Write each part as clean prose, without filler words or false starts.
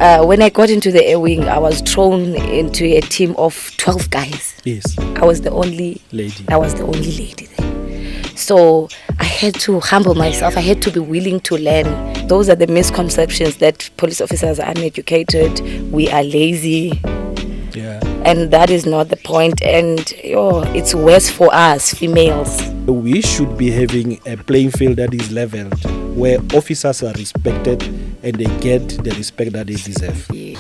When I got into the airwing, I was thrown into a team of 12 guys. Yes. I was the only lady. there. So I had to humble myself. I had to be willing to learn. Those are the misconceptions that police officers are uneducated, we are lazy. Yeah. And that is not the point. And it's worse for us, females. We should be having a playing field that is leveled, where officers are respected and they get the respect that they deserve. Yeah.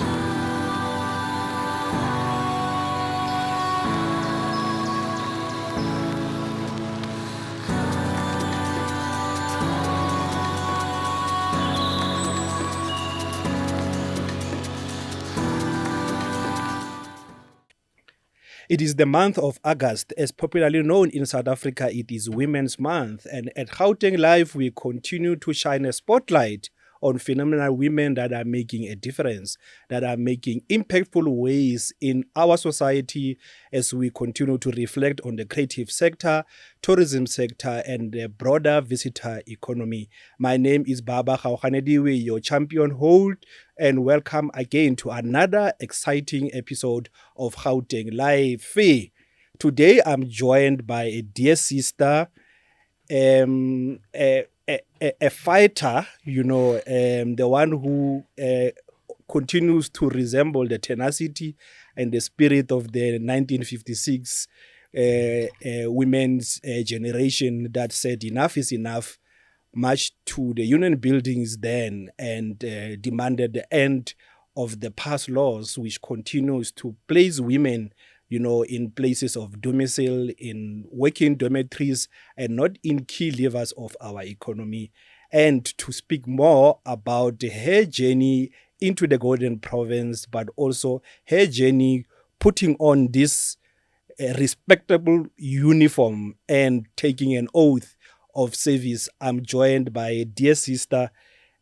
It is the month of August. As popularly known in South Africa, it is Women's Month. And at Gauteng Live, we continue to shine a spotlight on phenomenal women that are making a difference, that are making impactful ways in our society as we continue to reflect on the creative sector, tourism sector, and the broader visitor economy. My name is Barba Gaoganediwe, your champion hold, and welcome again to another exciting episode of Gauteng Lifve. Today, I'm joined by a dear sister, a fighter, the one who continues to resemble the tenacity and the spirit of the 1956 women's generation that said enough is enough, marched to the union buildings then and demanded the end of the past laws, which continues to place women in places of domicile, in working dormitories, and not in key levers of our economy. And to speak more about her journey into the Golden Province, but also her journey putting on this respectable uniform and taking an oath of service, I'm joined by a dear sister,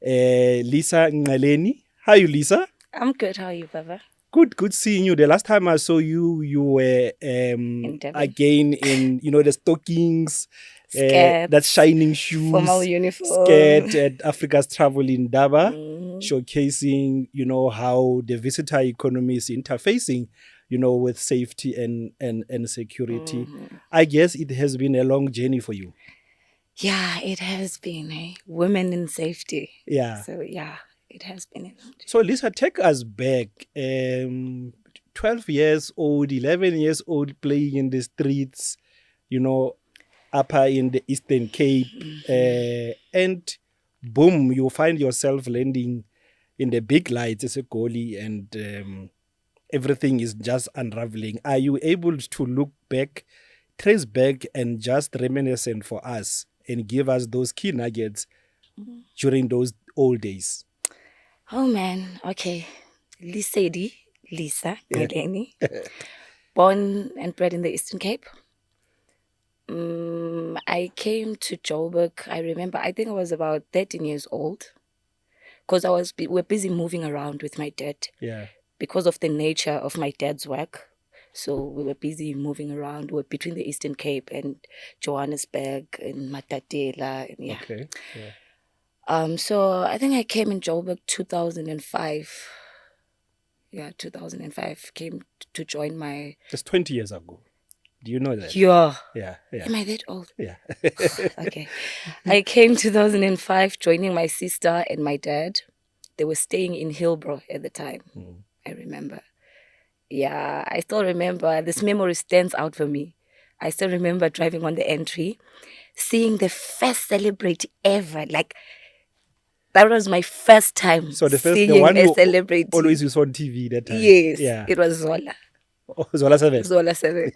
Lisa Ngqeleni. How are you, Lisa? I'm good. How are you, Baba? Good seeing you. The last time I saw you, you were again in, the stockings, that shining shoes, formal uniform, skirt at Africa's Travel in Daba, showcasing, how the visitor economy is interfacing, with safety and security. I guess it has been a long journey for you. Yeah, it has been. Women in safety. Yeah. So, yeah. It has been. So, Lisa, take us back. 12 years old, 11 years old, playing in the streets, upper in the Eastern Cape. And boom, you find yourself landing in the big lights as a goalie and everything is just unraveling. Are you able to look back, trace back and just reminiscent for us and give us those key nuggets during those old days? Oh, man. Okay. Lisa Ngqeleni, born and bred in the Eastern Cape. I came to Joburg. I remember, I think I was about 13 years old because we're busy moving around with my dad. Yeah. Because of the nature of my dad's work. So we were busy moving around. We were between the Eastern Cape and Johannesburg and Matatela. And yeah. Okay. Yeah. So I think I came in Joburg 2005. Yeah, 2005 came to join my... That's 20 years ago. Do you know that? Yeah. Yeah. Am I that old? Yeah. Okay. I came 2005 joining my sister and my dad. They were staying in Hillbrow at the time. I remember. Yeah, I still remember. This memory stands out for me. I still remember driving on the entry, seeing the first celebrity ever. Like, that was my first time seeing a celebrity. Always was on TV that time. Yes, yeah. It was Zola. Oh, Zola 7. Zola 7.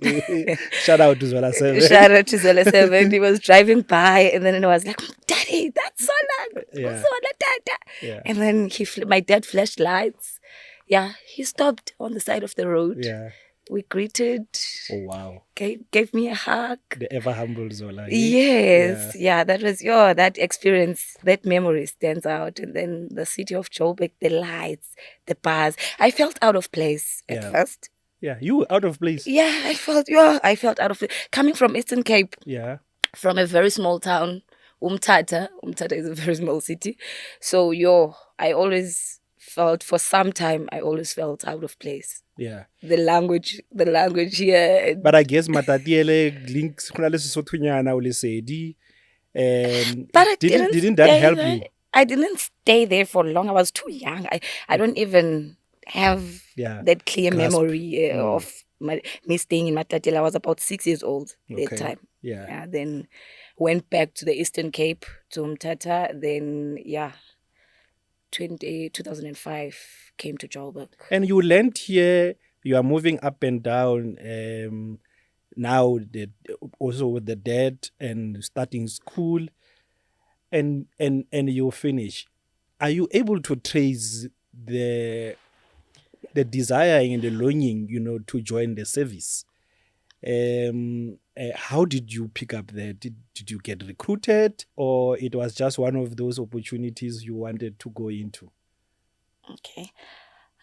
Shout out to Zola 7. Shout out to Zola 7. He was driving by and then I was like, Daddy, that's Zola. Yeah. Zola, Dada. Yeah. And then my dad flashed lights. Yeah, he stopped on the side of the road. Yeah. We greeted. Oh, wow. Gave me a hug. The ever humble Zola. Yes. Yeah, that was that experience, that memory stands out. And then the city of Joburg, the lights, the bars. I felt out of place at first. Yeah, you were out of place. Yeah, I felt out of place. Coming from Eastern Cape. Yeah. From a very small town, Umtata. Umtata is a very small city. So, I always felt for some time, I always felt out of place. Yeah. The language here. But I guess matatiele links khona le Sesothunyana o lesedi. But I Didn't that help there. you? I didn't stay there for long. I was too young. I don't even have that clear Grasp. memory of me staying in Matatiele. I was about 6 years old at that time. Yeah. Then went back to the Eastern Cape, to Mthatha. Then, 2005 came to Joburg. And you learned here, you are moving up and down, now also with the dad and starting school, and you finish. Are you able to trace the desire and the longing, to join the service? How did you pick up there? Did you get recruited, or it was just one of those opportunities you wanted to go into? Okay.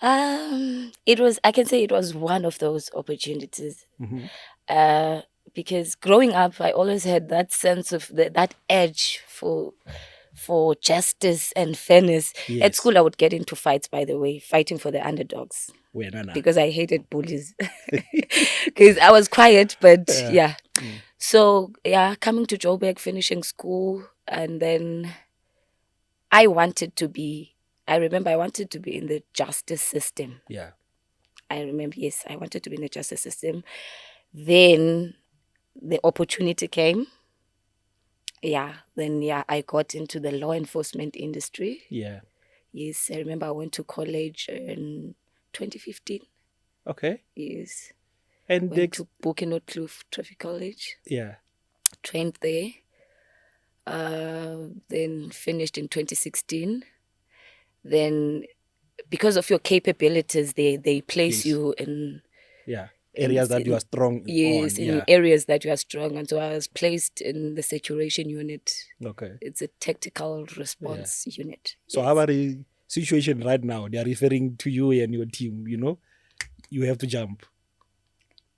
I can say it was one of those opportunities. Because growing up, I always had that sense of that edge for justice and fairness. Yes. At school, I would get into fights, by the way, fighting for the underdogs. Because I hated bullies. Because I was quiet, but So, coming to Joburg, finishing school, and then I wanted to be in the justice system. Yeah. I remember, yes, I wanted to be in the justice system. Then the opportunity came. I got into the law enforcement industry. Yeah. Yes, I remember I went to college in 2015. Okay. Yes. And went to Kloof Traffic College. Yeah. Trained there. Then finished in 2016. Then, because of your capabilities, they place you in areas that you are strong. Yes, in areas that you are strong. And so I was placed in the saturation unit. Okay. It's a tactical response unit. So how about the situation right now? They are referring to you and your team, you have to jump.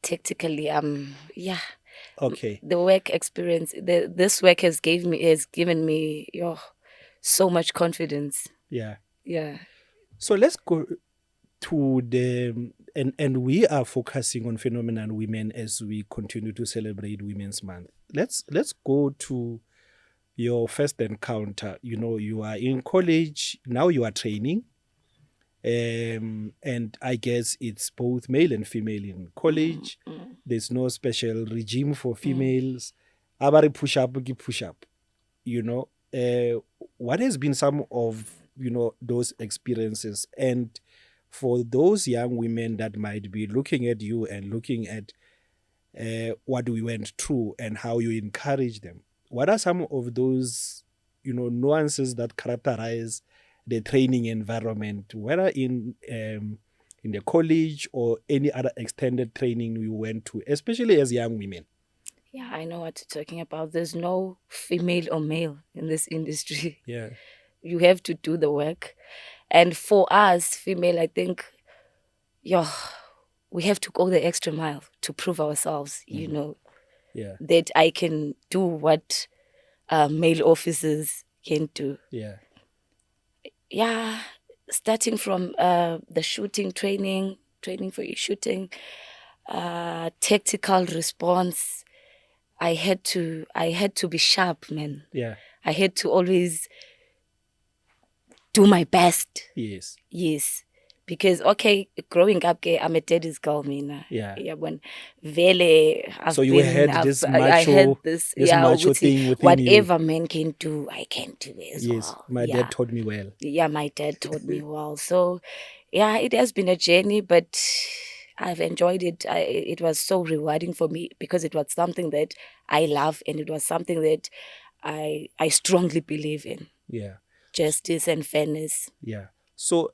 Tactically, Okay. The work experience, this work has given me so much confidence. Yeah. Yeah. So let's go to and we are focusing on phenomenon women as we continue to celebrate Women's Month. Let's go to your first encounter. You are in college, now you are training. And I guess it's both male and female in college. There's no special regime for females. Abari push up. What has been some of those experiences, and for those young women that might be looking at you and looking at what we went through and how you encourage them, what are some of those nuances that characterize the training environment, whether in the college or any other extended training you went to, especially as young women? Yeah, I know what you're talking about. There's no female or male in this industry. Yeah. You have to do the work. And for us, female, I think, we have to go the extra mile to prove ourselves, that I can do what male officers can do. Yeah. Yeah, starting from the shooting training for your shooting, tactical response. I had to be sharp, man. Yeah. I had to always do my best. Yes. Yes. Because growing up, I'm a daddy's girl, Mina. Yeah. When Vele, so you had this macho thing within whatever you. men can do, I can do as well. Yes, my dad taught me well. Yeah, my dad taught me well. So, it has been a journey, but I've enjoyed it. It was so rewarding for me because it was something that I love, and it was something that I strongly believe in. Yeah. Justice and fairness. Yeah. So,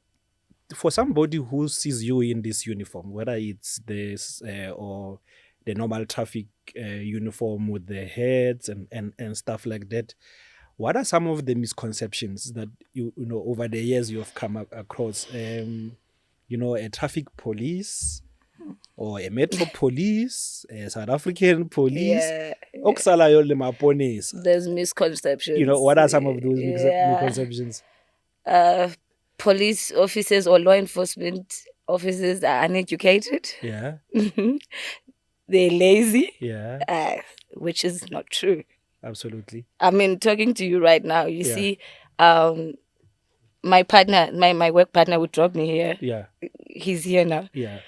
for somebody who sees you in this uniform, whether it's this or the normal traffic uniform with the heads and stuff like that, what are some of the misconceptions that you know over the years you have come across? A traffic police or a metro police, a South African police. There's misconceptions. What are some of those misconceptions? police officers or law enforcement officers are uneducated. Yeah. They're lazy. Yeah. Which is not true. Absolutely. I mean, talking to you right now, you Yeah. see, my partner, my work partner would drop me here. Yeah. He's here now. Yeah.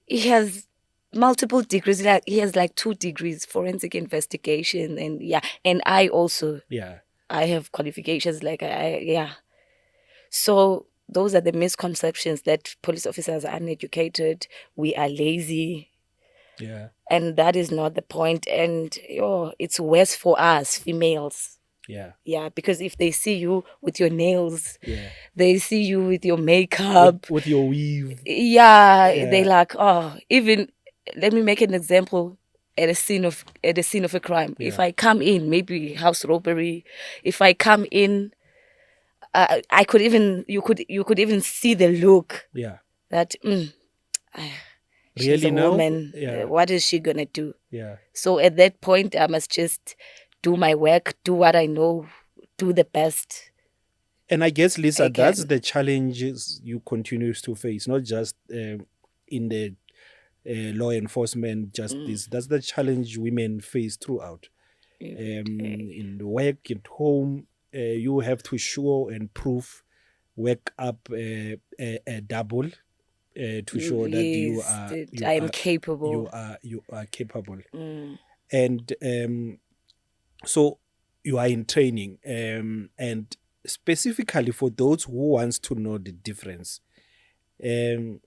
He has multiple degrees. Like he has like 2 degrees, forensic investigation, and I also. Yeah. I have qualifications So those are the misconceptions, that police officers are uneducated, we are lazy. Yeah. And that is not the point. And it's worse for us females. Yeah. Yeah, because if they see you with your nails, Yeah. they see you with your makeup, with your weave. Yeah, they like, even let me make an example at a scene of a crime. Yeah. If I come in, maybe house robbery, if I come in, I could even you could even see the look. Yeah. That she's Really a now? woman. Yeah. What is she gonna do? Yeah. So at that point, I must just do my work, do what I know, do the best. And I guess, Lisa, that's the challenges you continue to face, not just in the law enforcement justice. That's the challenge women face throughout. In the work, at home, you have to show and prove, work up a double to show that you are capable. You are capable. And so you are in training, and specifically for those who wants to know the difference, who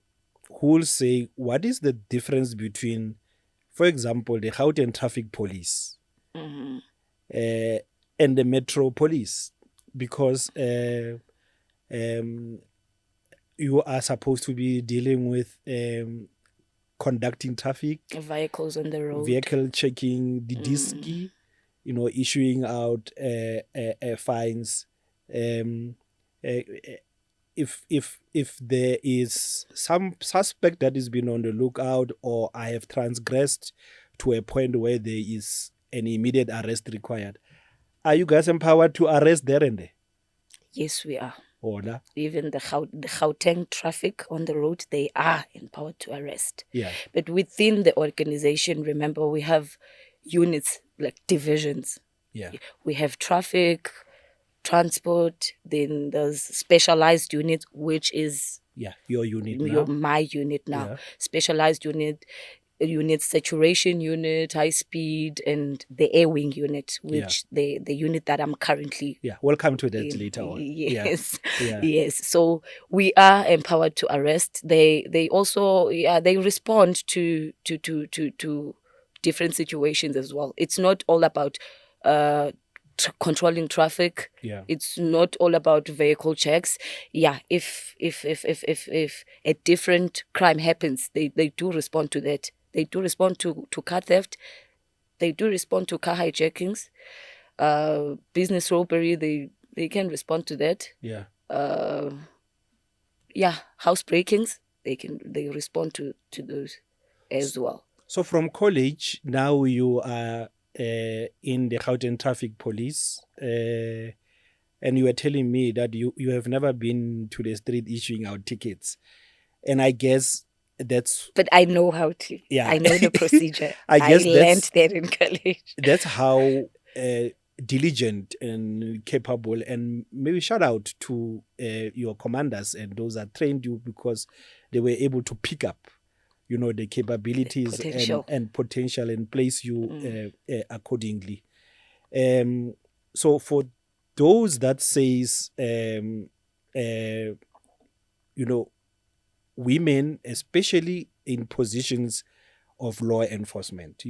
will say, what is the difference between, for example, the Gauteng Traffic Police and the Metro Police? Because you are supposed to be dealing with conducting traffic, vehicles on the road, vehicle checking, the disc, issuing out fines. If there is some suspect that has been on the lookout, or I have transgressed to a point where there is an immediate arrest required, are you guys empowered to arrest there and there? Yes, we are. Order. Even the Gauteng traffic on the road, they are empowered to arrest. Yeah. But within the organization, remember, we have units, like divisions. Yeah. We have traffic, transport, then there's specialized unit, which is your unit now. My unit now. Specialized unit, saturation unit, high speed, and the airwing unit, which the unit that I'm currently. Yeah, we'll come to that later on. Yes, yes. So we are empowered to arrest. They also they respond to different situations as well. It's not all about controlling traffic. Yeah. It's not all about vehicle checks. Yeah, if a different crime happens, they do respond to that. They do respond to car theft. They do respond to car hijackings, business robbery. They can respond to that. Yeah. House breakings. They respond to those as well. So from college, now you are in the Gauteng Traffic Police, and you were telling me that you have never been to the street issuing out tickets, and I guess that's. But I know how to. Yeah, I know the procedure. I learned that in college. That's how diligent and capable, and maybe shout out to your commanders and those that trained you, because they were able to pick up, the capabilities and potential, and place you accordingly. So for those that says, women, especially in positions of law enforcement,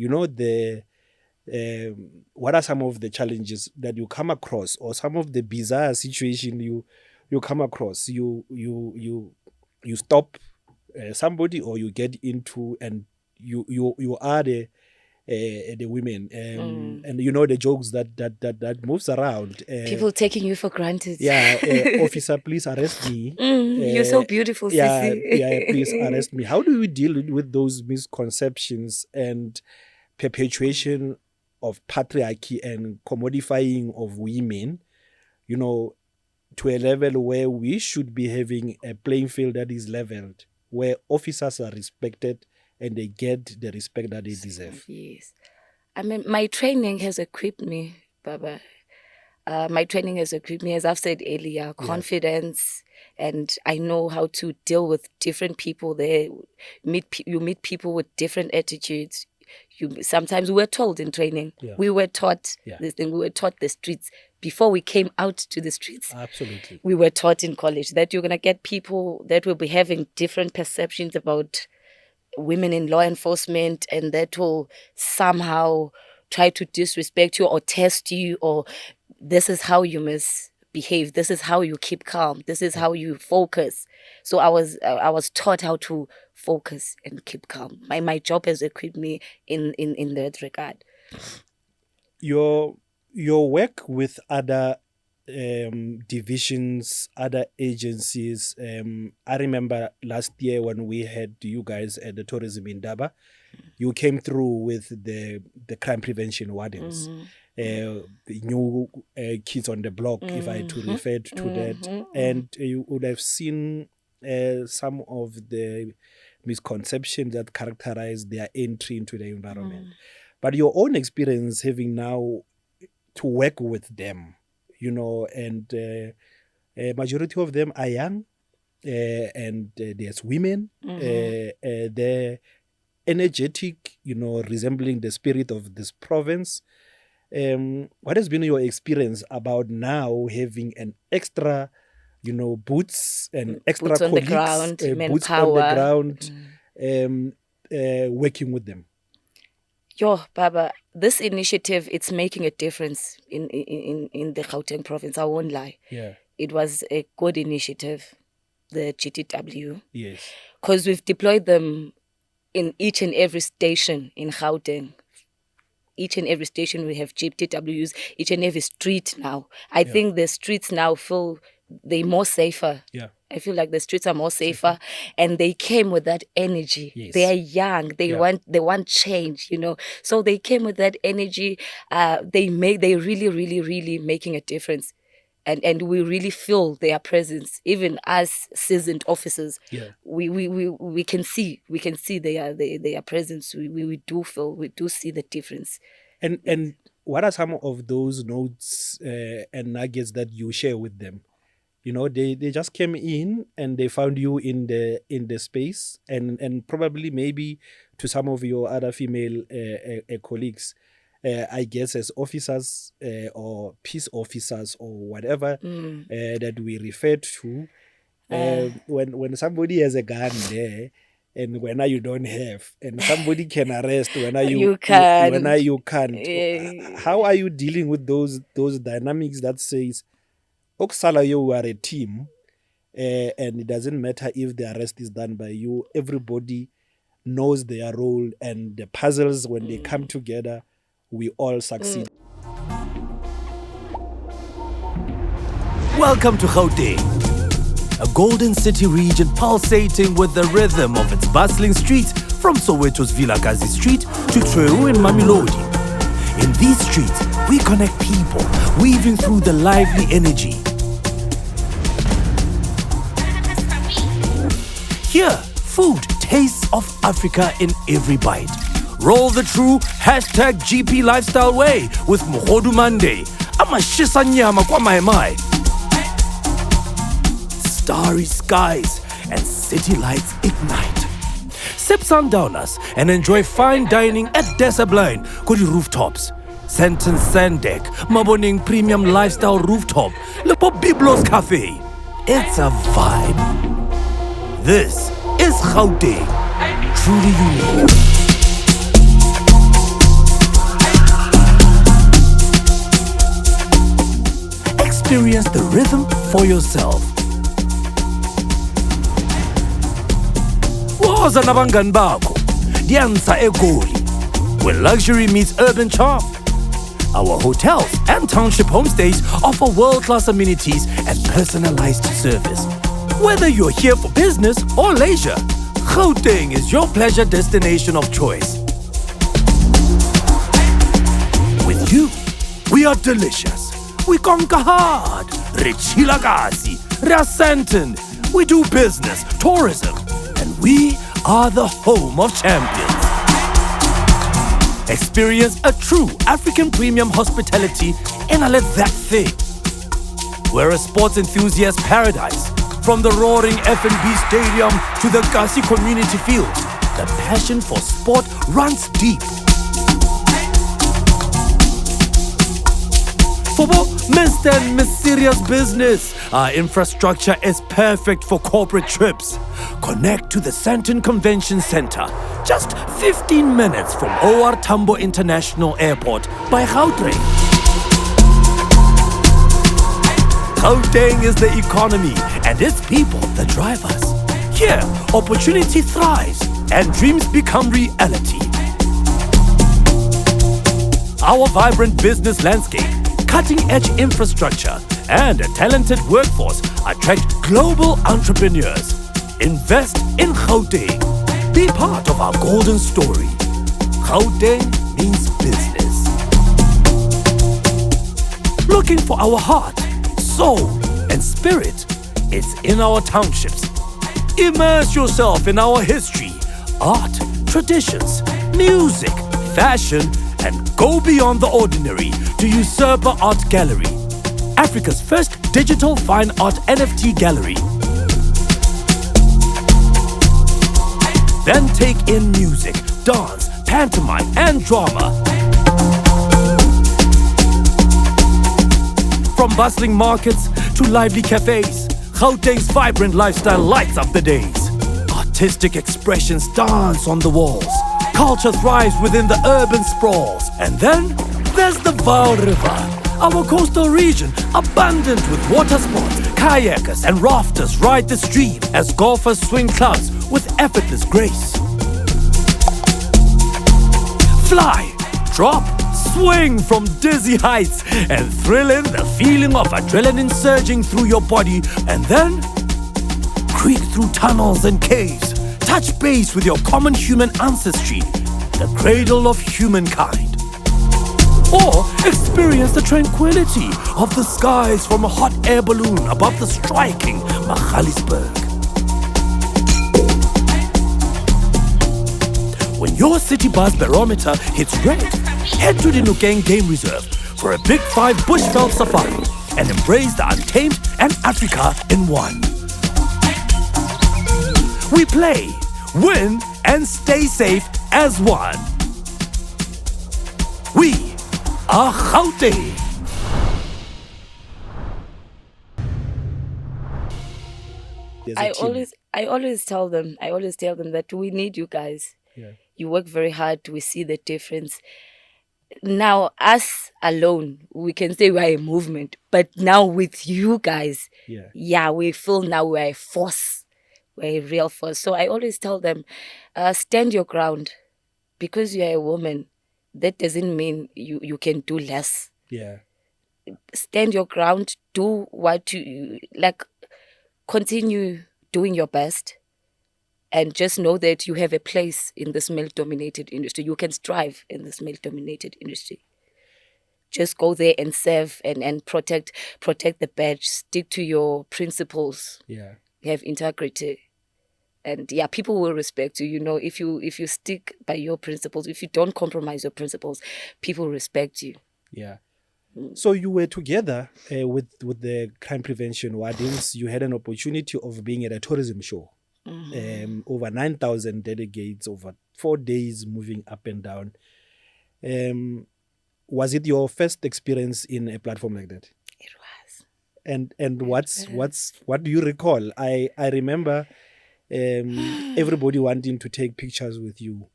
what are some of the challenges that you come across, or some of the bizarre situation you come across? You stop somebody, or you get into, and you are the women, and the jokes that moves around. People taking you for granted. Officer, please arrest me. You're so beautiful, Sissy. Please arrest me. How do we deal with those misconceptions and perpetuation of patriarchy and commodifying of women, to a level where we should be having a playing field that is leveled, where officers are respected and they get the respect that they deserve. Yes. I mean, my training has equipped me, Baba. My training has equipped me, as I've said earlier, confidence, and I know how to deal with different people there. You meet people with different attitudes. Sometimes we were told in training, we were taught this thing, we were taught the streets. Before we came out to the streets, absolutely, we were taught in college that you're going to get people that will be having different perceptions about women in law enforcement, and that will somehow try to disrespect you or test you, or this is how you must behave, this is how you keep calm, this is how you focus. So I was taught how to focus and keep calm. My job has equipped me in that regard. Your work with other divisions, other agencies. I remember last year when we had you guys at the tourism in Daba, you came through with the crime prevention wardens. The new kids on the block, if I to refer to that. And you would have seen some of the misconceptions that characterize their entry into the environment. But your own experience having now to work with them, and a majority of them are young, and there's women, they're energetic, resembling the spirit of this province. What has been your experience about now having an extra, boots and extra boots colleagues, on the ground, boots manpower. on the ground, working with them? Yo, Baba, this initiative, it's making a difference in the Gauteng province. I won't lie. Yeah. It was a good initiative, the GTW. Yes. Because we've deployed them in each and every station in Gauteng. Each and every station we have GTWs, each and every street now. I think the streets now feel they're more safer. Yeah. I feel like the streets are more safer, and they came with that energy. Yes. They are young. They want change, So they came with that energy. They really, really, really making a difference. And we really feel their presence, even as seasoned officers. Yeah. We can see their presence. We do see the difference. And what are some of those notes and nuggets that you share with them? They just came in and they found you in the space, and probably maybe to some of your other female colleagues, I guess as officers or peace officers or whatever that we refer to, when somebody has a gun there and when you don't have, and somebody can arrest when you can't. How are you dealing with those dynamics that says, Oksala, you are a team, and it doesn't matter if the arrest is done by you. Everybody knows their role, and the puzzles, when they come together, we all succeed. Welcome to Gauteng, a golden city region pulsating with the rhythm of its bustling streets, from Soweto's Vilakazi Street to Treu and Mamelodi. In these streets, we connect people, weaving through the lively energy. Here, food tastes of Africa in every bite. Roll the true #GP lifestyle way with Mogodu Monday. Amashisa nyama kwa mai. Starry skies and city lights ignite. Sip sundowners and enjoy fine dining at Desablind, Kodi rooftops. Sentence Sand Deck, Maboning Premium Lifestyle Rooftop, Lepo Biblos Cafe. It's a vibe. This is Gauteng, truly unique. Experience the rhythm for yourself. Woza nabangani bakho, Diansa eGoli, where luxury meets urban charm. Our hotels and township homestays offer world-class amenities and personalized service. Whether you're here for business or leisure, Gauteng is your pleasure destination of choice. With you, we are delicious. We conquer hard, re chila kasi, re a Sandton. We do business, tourism, and we are the home of champions. Experience a true African premium hospitality in a let that thing. We're a sports enthusiast paradise. From the roaring F&B stadium to the Kasi community field, the passion for sport runs deep. For Mr. and Miss Serious Business, our infrastructure is perfect for corporate trips. Connect to the Sandton Convention Center, just 15 minutes from OR Tambo International Airport by Gauteng. Gauteng is the economy and its people the drivers. Here, opportunity thrives and dreams become reality. Our vibrant business landscape, cutting-edge infrastructure, and a talented workforce attract global entrepreneurs. Invest in Gauteng. Be part of our golden story. Gauteng means business. Looking for our heart, soul, and spirit? It's in our townships. Immerse yourself in our history, art, traditions, music, fashion, and go beyond the ordinary to Usurper Art Gallery, Africa's first digital fine art NFT gallery. Then take in music, dance, pantomime, and drama. From bustling markets to lively cafes, Gauteng's vibrant lifestyle lights up the days. Artistic expressions dance on the walls. Culture thrives within the urban sprawls. And then there's the Vaal River, our coastal region abundant with water sports. Kayakers and rafters ride the stream as golfers swing clubs with effortless grace. Fly, drop, swing from dizzy heights and thrill in the feeling of adrenaline surging through your body, and then creep through tunnels and caves. Touch base with your common human ancestry, the cradle of humankind. Or experience the tranquility of the skies from a hot air balloon above the striking Magaliesburg. When your city buzz barometer hits red, head to the Gauteng Game Reserve for a Big 5 bushveld safari and embrace the untamed and Africa in one. We play, win, and stay safe as one. We are Gauteng. I always tell them that we need you guys. Yeah. You work very hard. We see the difference. Now, us alone, we can say we are a movement. But now with you guys, we feel now we're a force. We're a real force. So I always tell them, stand your ground. Because you're a woman, that doesn't mean you can do less. Yeah. Stand your ground. Do what you like. Continue doing your best. And just know that you have a place in this male-dominated industry. You can strive in this male-dominated industry. Just go there and serve and protect the badge. Stick to your principles. Yeah. Have integrity. And people will respect you. You know, if you stick by your principles, if you don't compromise your principles, people respect you. Yeah. So you were together with the crime prevention wardens. You had an opportunity of being at a tourism show. Mm-hmm. Over 9,000 delegates over 4 days moving up and down. Was it your first experience in a platform like that? It was. And what do you recall? I remember everybody wanting to take pictures with you.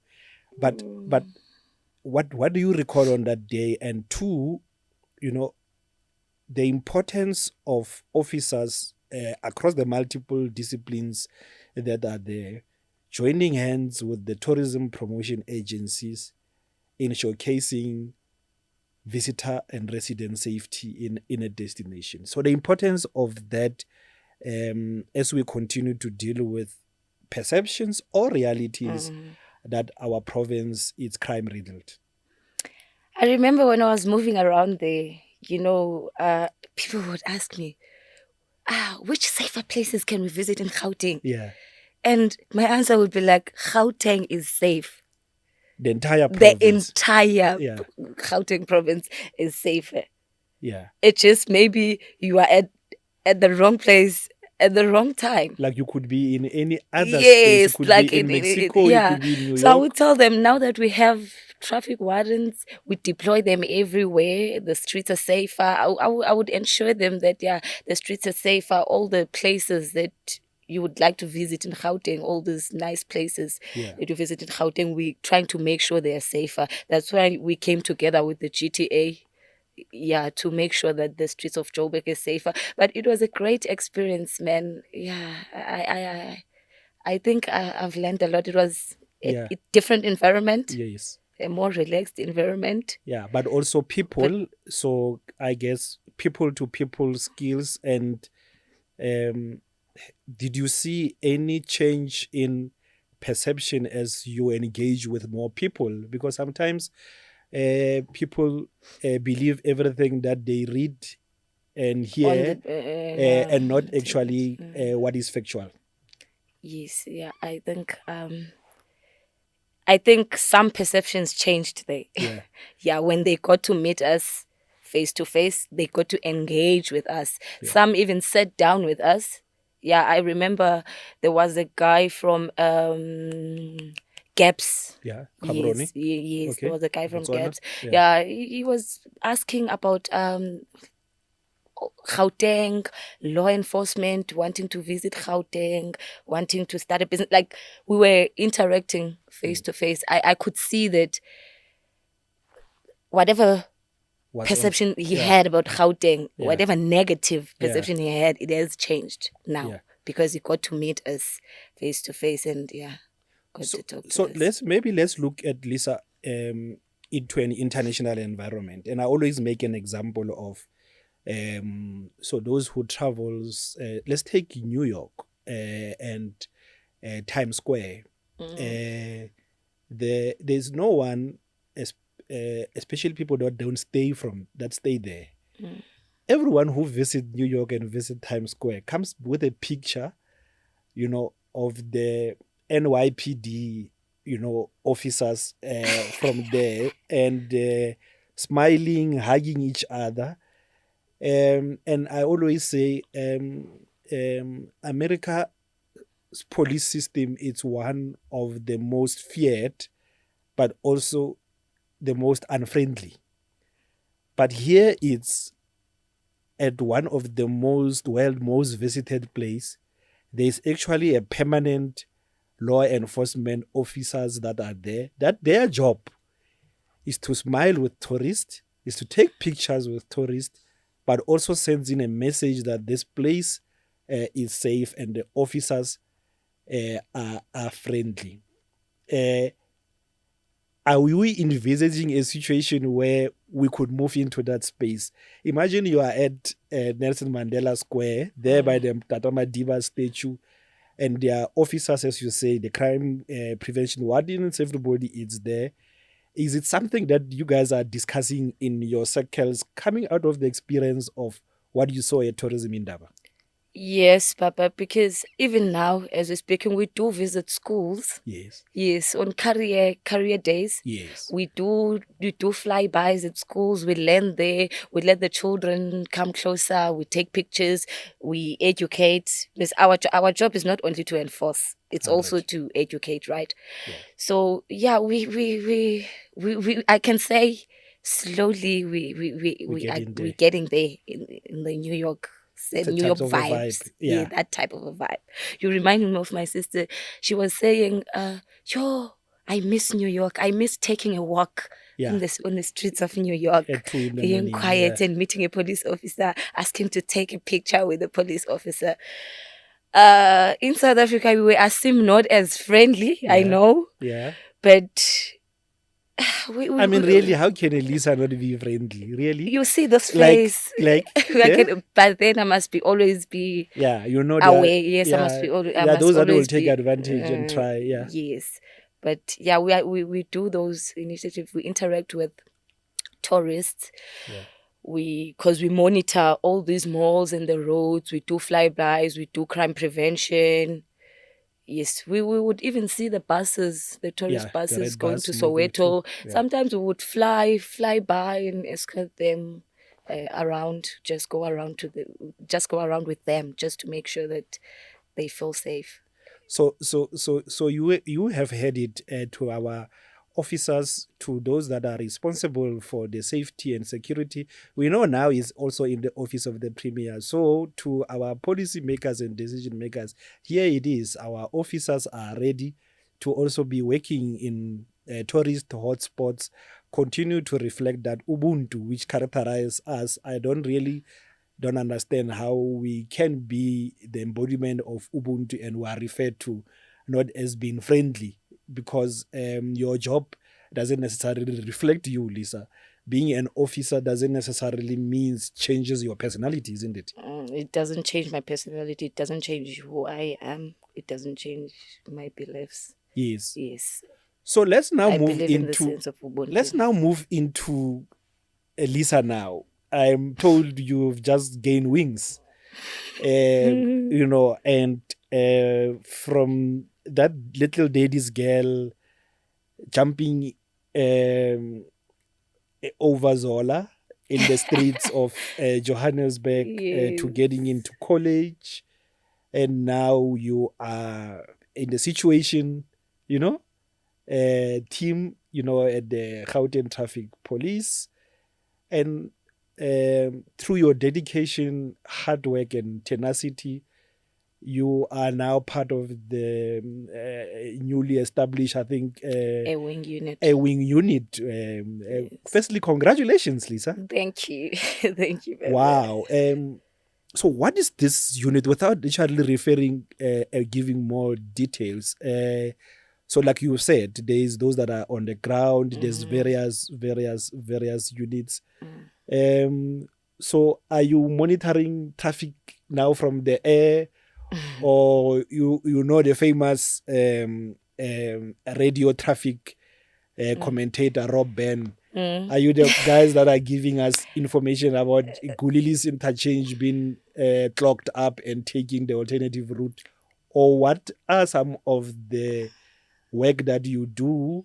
But what do you recall on that day? And two, you know, the importance of officers across the multiple disciplines that are there, joining hands with the tourism promotion agencies in showcasing visitor and resident safety in a destination. So the importance of that as we continue to deal with perceptions or realities that our province is crime-riddled. I remember when I was moving around there, you know, people would ask me, which safer places can we visit in Gauteng? Yeah. And my answer would be like, Gauteng is safe. The entire The province. entire Yeah. Gauteng province is safer. Yeah. It's just maybe you are at the wrong place at the wrong time. Like you could be in any other space. Yes, You could like be in Mexico, yeah. you could be in New So I York. would tell them, now that we have traffic wardens, we deploy them everywhere. The streets are safer. I would ensure them that, yeah, the streets are safer. All the places that you would like to visit in Gauteng, all these nice places that you visit in Gauteng, we're trying to make sure they are safer. That's why we came together with the GTA. Yeah, to make sure that the streets of Joburg is safer. But it was a great experience, man. Yeah, I think I've learned a lot. It was a different environment. Yes. A more relaxed environment. Yeah, but also people. So I guess people to people skills. And did you see any change in perception as you engage with more people? Because sometimes people believe everything that they read and hear and not actually what is factual. Yes, yeah, I think some perceptions changed there. Yeah. Yeah, when they got to meet us face to face, they got to engage with us. Yeah. Some even sat down with us. Yeah, I remember there was a guy from Gaps. Yeah, Cabroni. Yes, Okay. there was a guy from Gaps. Yeah, he was asking about Gauteng, law enforcement, wanting to visit Gauteng, wanting to start a business. Like, we were interacting face to face. I could see that whatever perception he had about Gauteng, whatever negative perception he had, it has changed now because he got to meet us face to face and got to talk to us. Let's look at Lisa into an international environment. And I always make an example of so those who travels, let's take New York and Times Square. There's no one, especially people that don't stay there. Everyone who visits New York and visit Times Square comes with a picture, of the NYPD, officers from there and smiling, hugging each other. And I always say, America's police system is one of the most feared, but also the most unfriendly. But here it's at one of the most visited place. There's actually a permanent law enforcement officers that are there. That their job is to smile with tourists, is to take pictures with tourists, but also sends in a message that this place is safe and the officers are friendly. Are we envisaging a situation where we could move into that space? Imagine you are at Nelson Mandela Square, there by the Tata Madiba statue, and there are officers, as you say, the crime prevention wardens, everybody is there. Is it something that you guys are discussing in your circles coming out of the experience of what you saw at Tourism Indaba? Yes, Papa, because even now, as we're speaking, we do visit schools. Yes. Yes, on career days. Yes. We do flybys at schools. We learn there. We let the children come closer. We take pictures. We educate. Because our job is not only to enforce; it's also to educate, right? Yeah. So we I can say slowly we're getting there in the New York. New York vibes. Yeah, that type of a vibe. You remind me of my sister. She was saying, I miss New York. I miss taking a walk on the streets of New York, being quiet and meeting a police officer, asking to take a picture with a police officer. In South Africa, we were assumed not as friendly, I know. Yeah. But really, how can a Lisa not be friendly? Really? You see this face. But then I must always be aware. Yes, I must be always. Those that will take advantage and try. Yeah. Yes, but we do those initiatives. We interact with tourists. Yeah. because we monitor all these malls and the roads, we do flybys, we do crime prevention. Yes, we would even see the buses, the tourist the buses red going bus to moving through. Soweto. Sometimes we would fly by and escort them around, just go around with them, just to make sure that they feel safe. So you have had it to our officers, to those that are responsible for the safety and security. We know now is also in the office of the premier. So to our policy makers and decision makers, here it is. Our officers are ready to also be working in tourist hotspots, continue to reflect that Ubuntu, which characterizes us. I don't understand how we can be the embodiment of Ubuntu and we are referred to not as being friendly, because your job doesn't necessarily reflect you, Lisa. Being an officer doesn't necessarily means changes your personality, isn't it? It doesn't change my personality. It doesn't change who I am. It doesn't change my beliefs. Yes. Yes. So let's now I move believe in the into sense of Ubuntu. let's now move into Lisa now. I'm told you've just gained wings. You know, and from that little daddy's girl jumping over Zola in the streets of Johannesburg to getting into college, and now you are in the situation, you know, team, you know, at the Gauteng Traffic Police, and through your dedication, hard work, and tenacity, you are now part of the newly established, I think, airwing unit. Airwing unit. Yes. Firstly, congratulations, Lisa. Thank you. Thank you very much. Wow. So what is this unit, without literally referring, giving more details? So like you said, there's those that are on the ground, there's various units. So are you monitoring traffic now from the air, or you know the famous radio traffic commentator Rob Ben? Are you the guys that are giving us information about Gulilis interchange being clogged up and taking the alternative route? Or what are some of the work that you do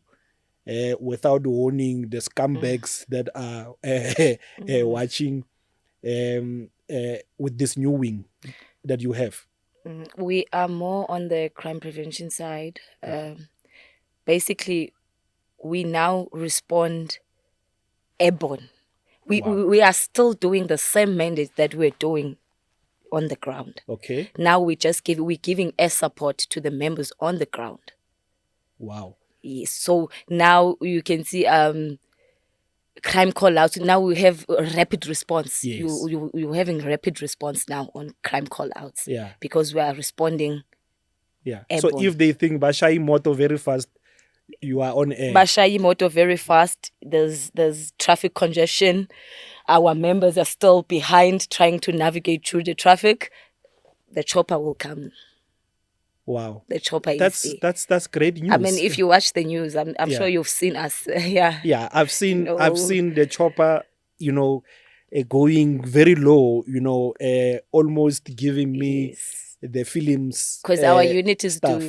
without warning the scumbags that are watching with this new wing that you have? We are more on the crime prevention side. Basically, we now respond airborne. We are still doing the same mandate that we're doing on the ground. Okay. Now we're giving air support to the members on the ground. Wow. Yes. So now you can see crime call outs. Now we have a rapid response. Yes. You're having rapid response now on crime call outs. Yeah. Because we are responding. Yeah. Airborne. So if they think Bashai Moto very fast, you are on air. Bashai Moto very fast. There's traffic congestion. Our members are still behind trying to navigate through the traffic. The chopper will come. Wow. The chopper is there. That's great news. I mean, if you watch the news, I'm sure you've seen us. Yeah. Yeah, I've seen the chopper, you know, going very low, you know, almost giving me the films. Because our unit is stuff.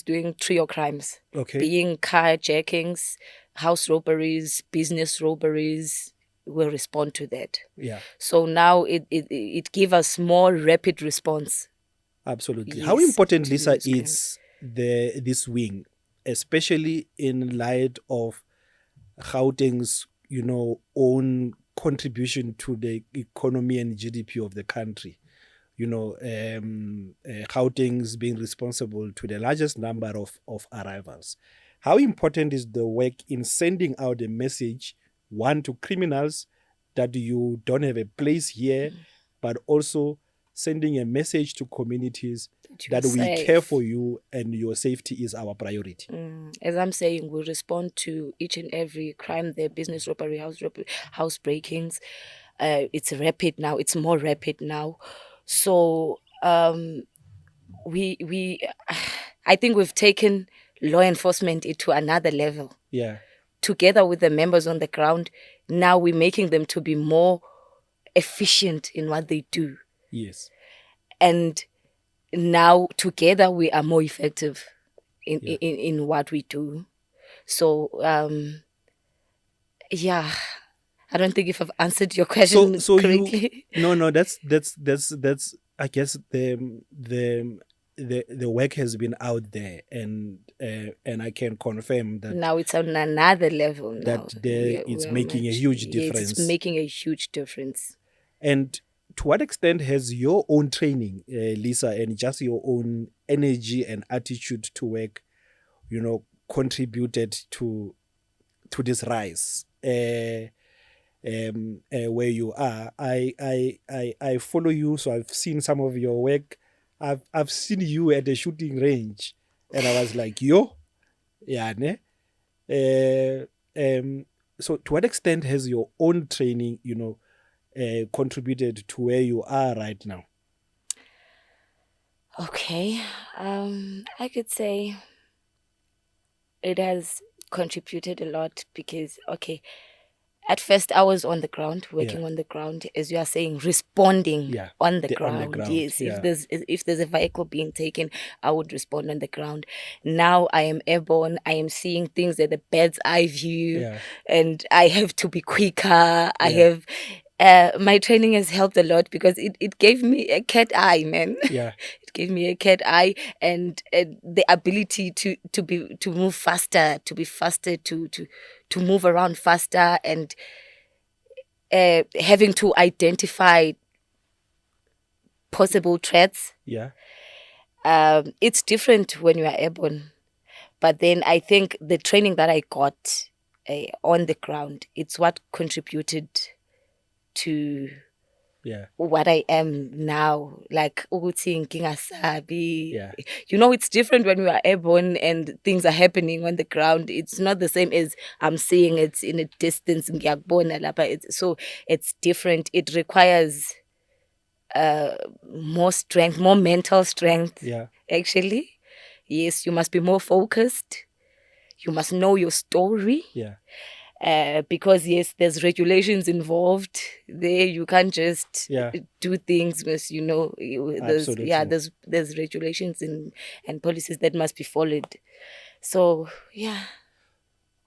doing trio crimes. Okay. Being carjackings, house robberies, business robberies. We'll respond to that. Yeah. So now it gives us more rapid response. Absolutely. Yes, how important, Lisa, is this wing, especially in light of Gauteng's, you know, own contribution to the economy and GDP of the country? You know, Gauteng's being responsible to the largest number of arrivals. How important is the work in sending out a message, one, to criminals that you don't have a place here, but also sending a message to communities that we care for you and your safety is our priority? As I'm saying, we respond to each and every crime there, business robbery, house breakings. It's rapid now. It's more rapid now. So we I think we've taken law enforcement into another level. Yeah. together with the members on the ground, now we're making them to be more efficient in what they do. Yes. And now together we are more effective in what we do. So, yeah, I don't think if I've answered your question correctly. No, that's I guess the work has been out there, and I can confirm that now it's on another level. That it's making a huge difference. It's making a huge difference. And to what extent has your own training, Lisa, and just your own energy and attitude to work, contributed to this rise where you are? I follow you, so I've seen some of your work. I've seen you at the shooting range, and I was like, yo, yeah, ne? So to what extent has your own training, contributed to where you are right now? Okay, I could say it has contributed a lot because, at first I was on the ground, working on the ground, as you are saying, responding on the ground. Yes, if there's a vehicle being taken, I would respond on the ground. Now I am airborne. I am seeing things at the bird's eye view, and I have to be quicker. I have. My training has helped a lot because it gave me a cat eye, man. Yeah. It gave me a cat eye and the ability to move faster, to be faster, to move around faster, and having to identify possible threats. Yeah. It's different when you are airborne. But then I think the training that I got on the ground, it's what contributed to what I am now. Like, it's different when we are airborne and things are happening on the ground. It's not the same as I'm seeing it in a distance. So it's different. It requires more strength, more mental strength. Yeah. Actually, yes, you must be more focused. You must know your story. Yeah. Because yes, there's regulations involved there. You can't just do things with, there's regulations and policies that must be followed. So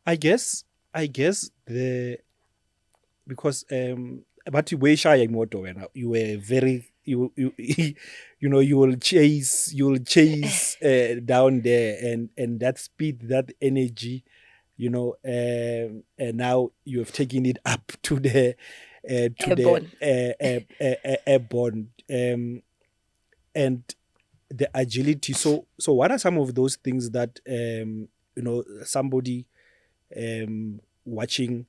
I guess because but you were shy moto, you were very you will chase down there, and that speed, that energy, and now you have taken it up to the airborne, and the agility. So what are some of those things that somebody watching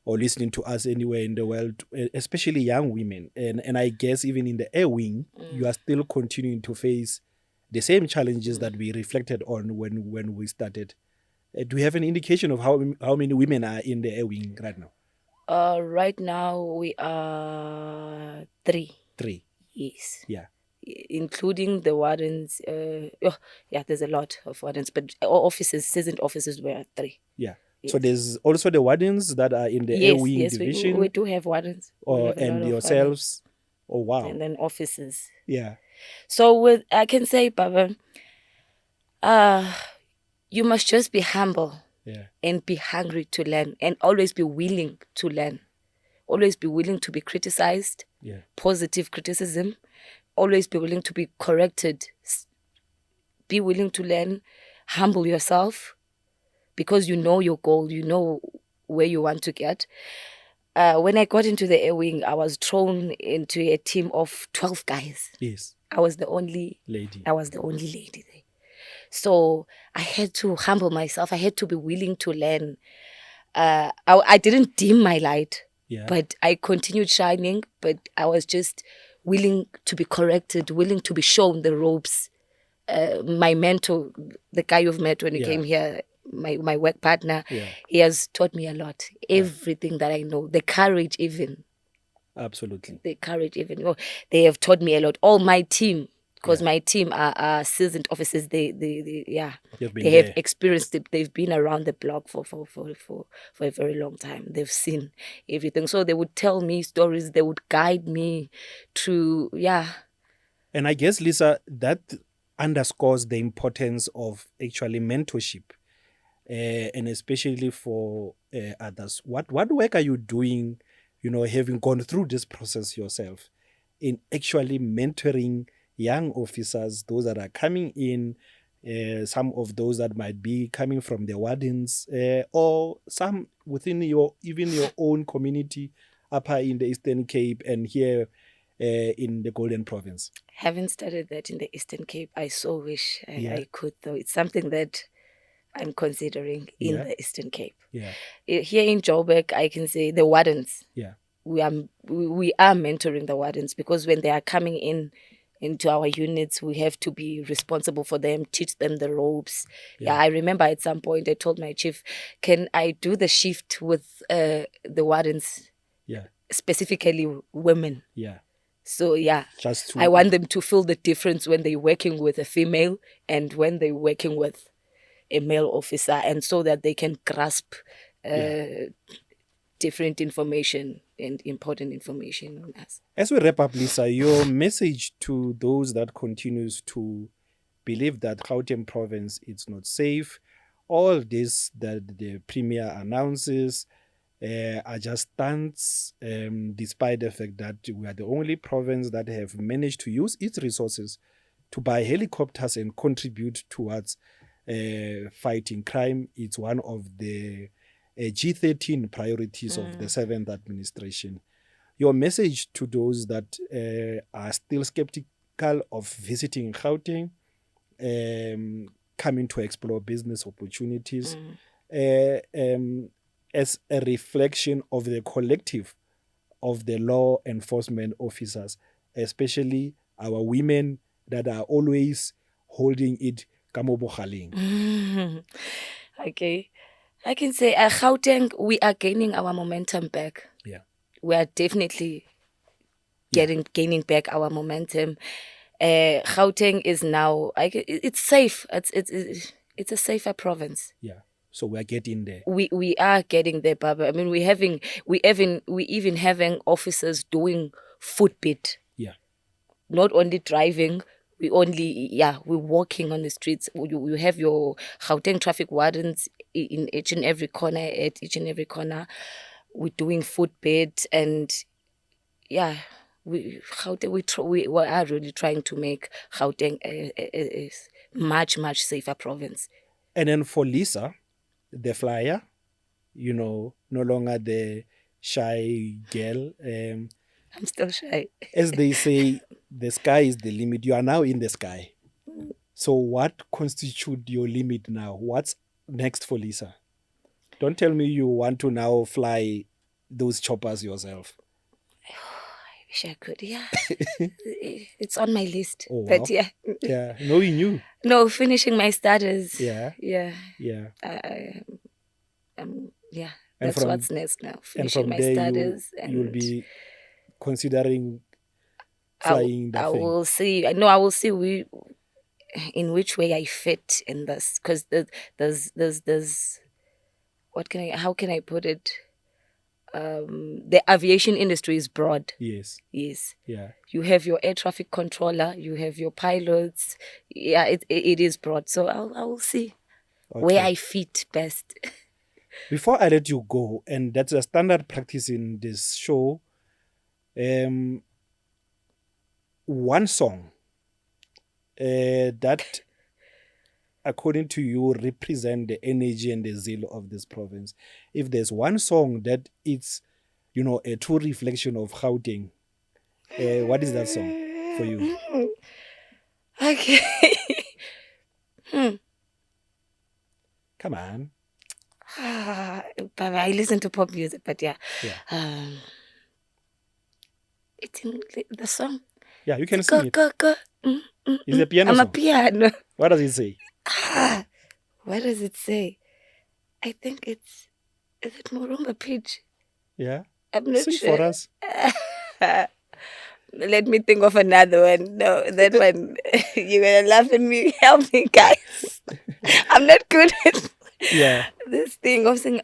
or listening to us anywhere in the world, especially young women, and I guess even in the airwing, you are still continuing to face the same challenges that we reflected on when we started. Do we have an indication of how many women are in the airwing right now? Right now we are 3. 3. Yes. Yeah. Including the wardens. There's a lot of wardens, but officers, seasoned officers, were 3. Yeah. Yes. So there's also the wardens that are in the airwing division. We do have wardens. And yourselves. Oh wow. And then officers. Yeah. So I can say, Baba, you must just be humble. Yeah. And be hungry to learn, and always be willing to learn. Always be willing to be criticized. Yeah. Positive criticism. Always be willing to be corrected. Be willing to learn. Humble yourself, because you know your goal. You know where you want to get. When I got into the airwing, I was thrown into a team of 12 guys. Yes. I was the only lady. There. So I had to humble myself. I had to be willing to learn. I didn't dim my light, but I continued shining. But I was just willing to be corrected, willing to be shown the ropes. My mentor, the guy you've met when you came here, my work partner, he has taught me a lot. Everything that I know, the courage even. Absolutely. The courage even. They have taught me a lot. All my team because my team are seasoned officers. They You've been they have there. experienced it. They've been around the block for a very long time. They've seen everything. So they would tell me stories. They would guide me through, And I guess, Lisa, that underscores the importance of actually mentorship, and especially for others. What work are you doing, having gone through this process yourself, in actually mentoring young officers, those that are coming in, some of those that might be coming from the wardens, or some within your own community upper in the Eastern Cape and here in the Golden Province? Haven't started that in the Eastern Cape. I so wish I could, though. It's something that I'm considering in the Eastern Cape. Yeah. Here in Joburg, I can say the wardens. Yeah. We are mentoring the wardens, because when they are coming into our units, we have to be responsible for them, teach them the ropes. Yeah, I remember at some point I told my chief, can I do the shift with the wardens? Yeah. Specifically women. Yeah. So Just to, I want them to feel the difference when they're working with a female and when they're working with a male officer, and so that they can grasp different information and important information on us. As we wrap up, Lisa, your message to those that continues to believe that Gauteng province is not safe, all this that the Premier announces are just stunts, despite the fact that we are the only province that have managed to use its resources to buy helicopters and contribute towards fighting crime. It's one of the G13 priorities of the 7th administration. Your message to those that are still skeptical of visiting Gauteng, coming to explore business opportunities, as a reflection of the collective of the law enforcement officers, especially our women that are always holding it kamo bogaleng. Okay. I can say at Gauteng, we are gaining our momentum back. Yeah. We are definitely gaining back our momentum. Gauteng is now, it's safe. It's a safer province. Yeah. So we are getting there. We are getting there, Barba. I mean, we even having officers doing footbit. Yeah. Not only driving, we're walking on the streets. You have your Gauteng traffic wardens in each and every corner. At each and every corner, we're doing footbit, and we are really trying to make Gauteng a much safer province. And then for Lisa, the flyer, no longer the shy girl. I'm still shy. As they say, the sky is the limit. You are now in the sky. So what constitutes your limit now? What's next for Lisa? Don't tell me you want to now fly those choppers yourself. I wish I could, It's on my list. Oh, wow. But Yeah, knowing you. No, finishing my studies. Yeah. That's what's next now. Finishing my there studies. You'll be considering flying the thing. will see. I will see in which way I fit in this, because there's how can I put it? The aviation industry is broad. Yes. Yeah. You have your air traffic controller, you have your pilots. Yeah, it is broad. So I will see where I fit best. Before I let you go, and that's a standard practice in this show, one song that, according to you, represent the energy and the zeal of this province. If there's one song that it's, a true reflection of Gauteng, what is that song for you? Okay. Come on. But I listen to pop music, but it's in the song. Yeah, you can sing it. Go. It's a piano I'm song. a piano. What does it say? What does it say? I think is it Murumba Pitch? Yeah. I'm not Sing sure. for us. Let me think of another one. No, that one, you're going to laugh at me. Help me, guys. I'm not good at this thing of saying,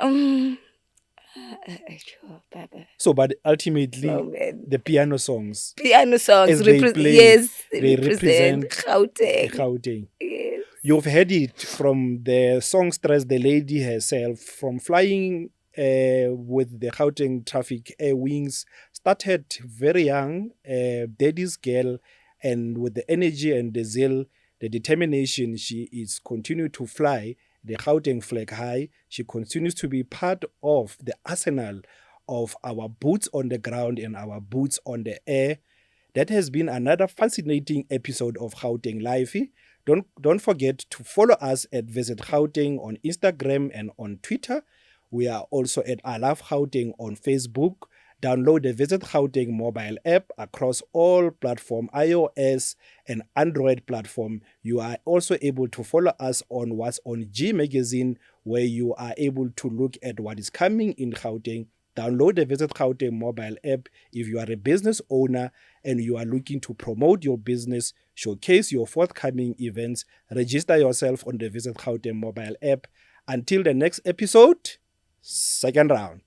sure, Baba. So, but ultimately, Oh, man. the piano songs, As they play, yes, they represent Gauteng. Gauteng. Yes. You've heard it from the songstress, the lady herself, from flying with the Gauteng traffic airwings, started very young, daddy's girl, and with the energy and the zeal, the determination, she is continued to fly the Gauteng flag high. She continues to be part of the arsenal of our boots on the ground and our boots on the air. That has been another fascinating episode of Gauteng Lifve. Don't forget to follow us at Visit Gauteng on Instagram and on Twitter. We are also at I Love Gauteng on Facebook. Download the Visit Gauteng mobile app across all platforms, iOS and Android platform. You are also able to follow us on What's on G Magazine, where you are able to look at what is coming in Gauteng. Download the Visit Gauteng mobile app if you are a business owner and you are looking to promote your business, showcase your forthcoming events. Register yourself on the Visit Gauteng mobile app. Until the next episode, second round.